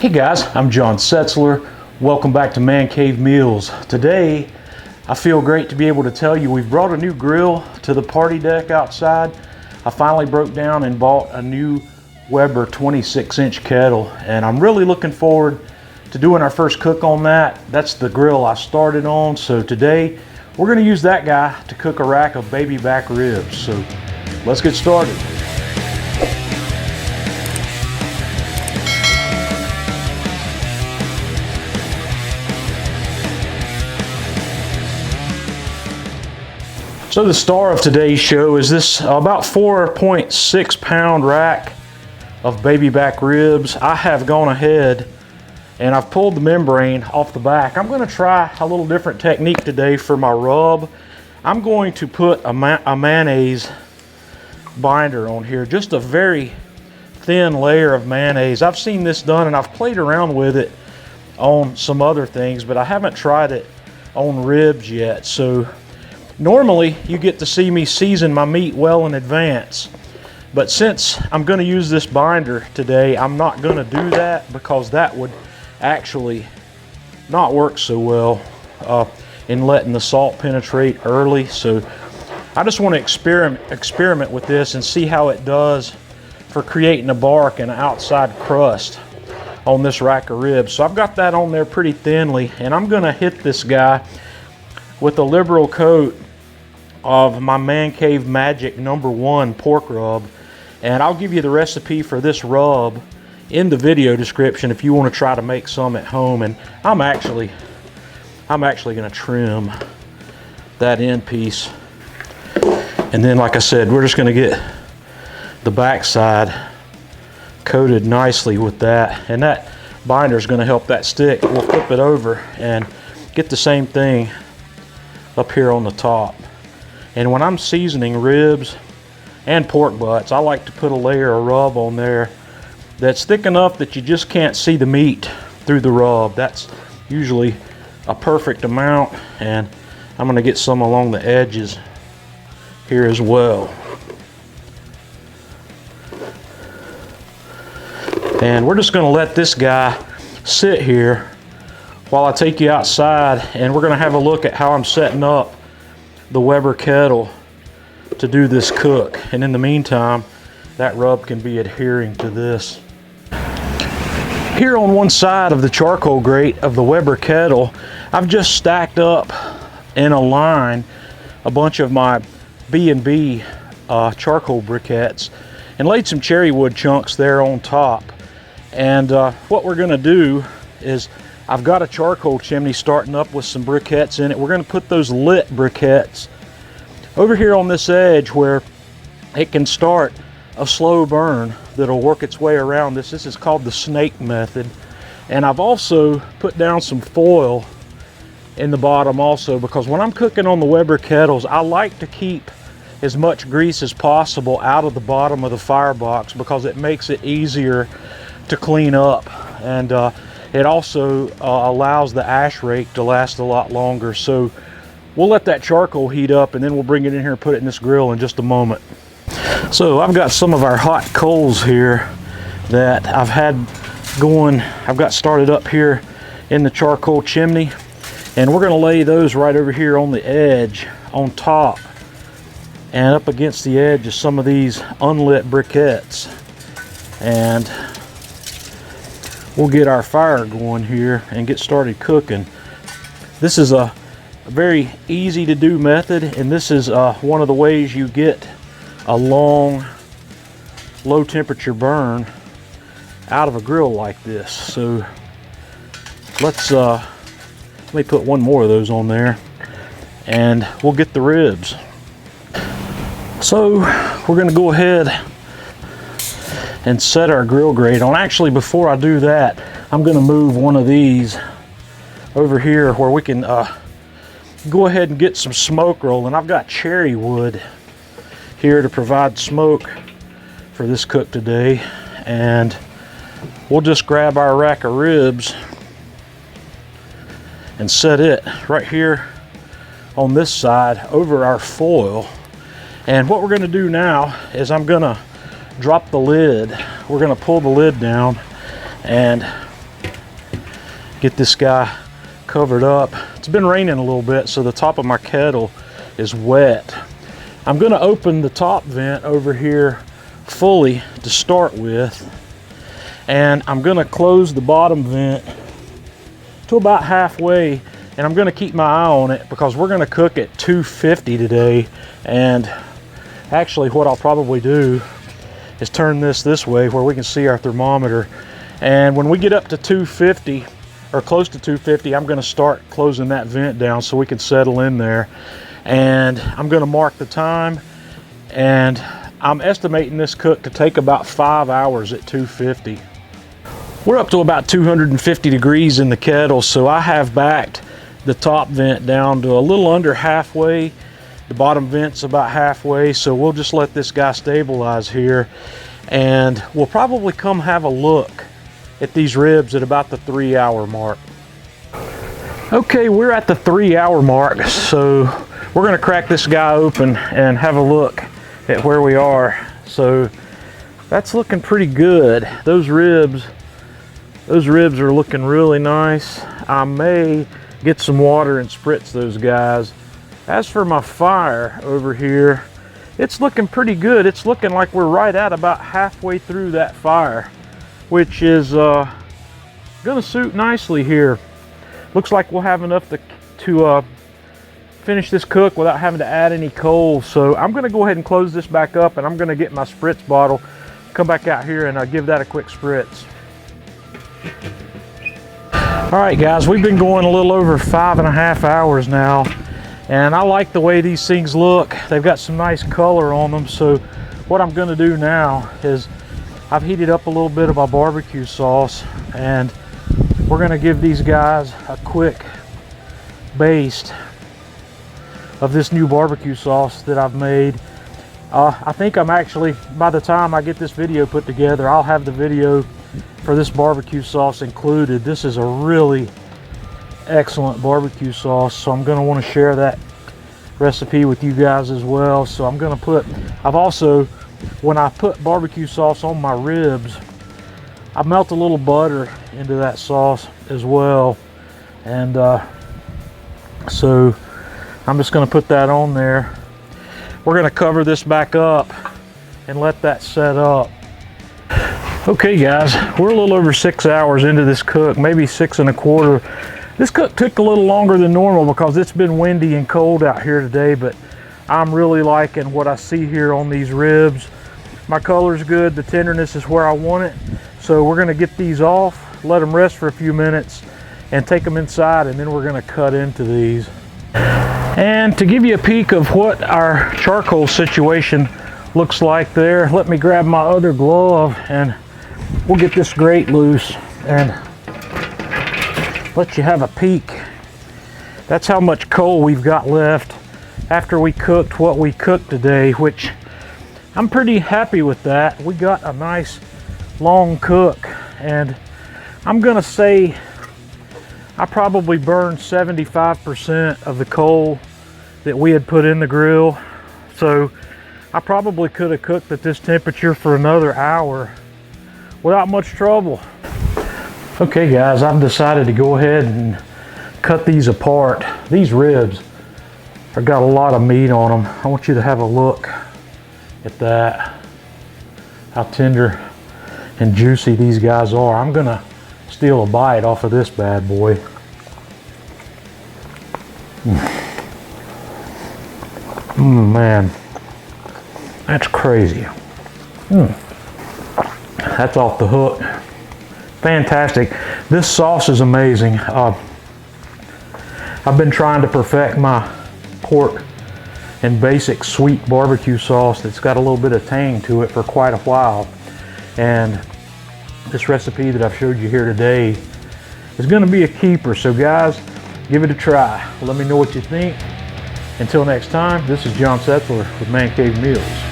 Hey guys, I'm John Setzler. Welcome back to Man Cave Meals. Today, I feel great to be able to tell you we've brought a new grill to the party deck outside. I finally broke down and bought a new Weber 26-inch kettle, and I'm really looking forward to doing our first cook on that. That's the grill I started on, so today we're going to use that guy to cook a rack of baby back ribs. So let's get started. So the star of today's show is this about 4.6 pound rack of baby back ribs. I have gone ahead and I've pulled the membrane off the back. I'm going to try a little different technique today for my rub. I'm going to put a mayonnaise binder on here, just a very thin layer of mayonnaise. I've seen this done and I've played around with it on some other things, but I haven't tried it on ribs yet. So normally, you get to see me season my meat well in advance, but since I'm going to use this binder today, I'm not going to do that because that would actually not work so well in letting the salt penetrate early. So I just want to experiment with this and see how it does for creating a bark and an outside crust on this rack of ribs. So I've got that on there pretty thinly, and I'm going to hit this guy with a liberal coat of my Man Cave Magic #1 pork rub, and I'll give you the recipe for this rub in the video description if you want to try to make some at home. And I'm actually going to trim that end piece, and then like I said, we're just going to get the backside coated nicely with that, and that binder is going to help that stick. We'll flip it over and get the same thing up here on the top. And when I'm seasoning ribs and pork butts, I like to put a layer of rub on there that's thick enough that you just can't see the meat through the rub. That's usually a perfect amount, and I'm going to get some along the edges here as well. And we're just going to let this guy sit here while I take you outside, and we're going to have a look at how I'm setting up the Weber kettle to do this cook. And in the meantime, that rub can be adhering to this. Here on one side of the charcoal grate of the Weber kettle, I've just stacked up in a line a bunch of my B&B charcoal briquettes and laid some cherry wood chunks there on top. And what we're going to do is, I've got a charcoal chimney starting up with some briquettes in it. We're going to put those lit briquettes over here on this edge where it can start a slow burn that'll work its way around this. This is called the snake method. And I've also put down some foil in the bottom also, because when I'm cooking on the Weber kettles, I like to keep as much grease as possible out of the bottom of the firebox because it makes it easier to clean up. And it also allows the ash rake to last a lot longer. So we'll let that charcoal heat up, and then we'll bring it in here and put it in this grill in just a moment. So I've got some of our hot coals here that I've had going. I've got started up here in the charcoal chimney, and we're going to lay those right over here on the edge on top and up against the edge of some of these unlit briquettes. And we'll get our fire going here and get started cooking. This is a very easy to do method, and this is one of the ways you get a long, low temperature burn out of a grill like this. So let me put one more of those on there, and we'll get the ribs. So we're going to go ahead and set our grill grate on. Actually, before I do that, I'm going to move one of these over here where we can go ahead and get some smoke rolling. I've got cherry wood here to provide smoke for this cook today, and we'll just grab our rack of ribs and set it right here on this side over our foil. And what we're going to do now is I'm going to drop the lid. We're going to pull the lid down and get this guy covered up. It's been raining a little bit, so the top of my kettle is wet. I'm gonna open the top vent over here fully to start with, and I'm gonna close the bottom vent to about halfway, and I'm gonna keep my eye on it because we're gonna cook at 250 today. And actually what I'll probably do is turn this way where we can see our thermometer, and when we get up to 250 or close to 250, I'm gonna start closing that vent down so we can settle in there. And I'm gonna mark the time, and I'm estimating this cook to take about 5 hours at 250. We're up to about 250 degrees in the kettle, so I have backed the top vent down to a little under halfway. The bottom vent's about halfway, so we'll just let this guy stabilize here, and we'll probably come have a look at these ribs at about the 3 hour mark. Okay, we're at the 3 hour mark, so we're gonna crack this guy open and have a look at where we are. So that's looking pretty good. Those ribs are looking really nice. I may get some water and spritz those guys. As for my fire over here, it's looking pretty good. It's looking like we're right at about halfway through that fire, which is gonna suit nicely here. Looks like we'll have enough to finish this cook without having to add any coal. So I'm gonna go ahead and close this back up, and I'm gonna get my spritz bottle, come back out here and give that a quick spritz. All right guys, we've been going a little over 5.5 hours now, and I like the way these things look. They've got some nice color on them. So what I'm gonna do now is I've heated up a little bit of my barbecue sauce, and we're gonna give these guys a quick baste of this new barbecue sauce that I've made. I think I'm actually, by the time I get this video put together, I'll have the video for this barbecue sauce included. This is a really excellent barbecue sauce, so I'm going to want to share that recipe with you guys as well. So I'm going to put, when I put barbecue sauce on my ribs, I melt a little butter into that sauce as well, and so I'm just going to put that on there. We're going to cover this back up and let that set up. Okay guys, we're a little over 6 hours into this cook, maybe 6 1/4. This cook took a little longer than normal because it's been windy and cold out here today, but I'm really liking what I see here on these ribs. My color's good, the tenderness is where I want it. So we're gonna get these off, let them rest for a few minutes, and take them inside, and then we're gonna cut into these. And to give you a peek of what our charcoal situation looks like there, let me grab my other glove and we'll get this grate loose and let you have a peek. That's how much coal we've got left after we cooked what we cooked today, which I'm pretty happy with that. We got a nice long cook, and I'm gonna say I probably burned 75% of the coal that we had put in the grill. So I probably could have cooked at this temperature for another hour without much trouble. Okay guys, I've decided to go ahead and cut these apart. These ribs have got a lot of meat on them. I want you to have a look at that, how tender and juicy these guys are. I'm gonna steal a bite off of this bad boy. Man, that's crazy. That's off the hook. Fantastic. This sauce is amazing. I've been trying to perfect my pork and basic sweet barbecue sauce that's got a little bit of tang to it for quite a while. And this recipe that I've showed you here today is going to be a keeper. So guys, give it a try. Let me know what you think. Until next time, this is John Setzler with Man Cave Meals.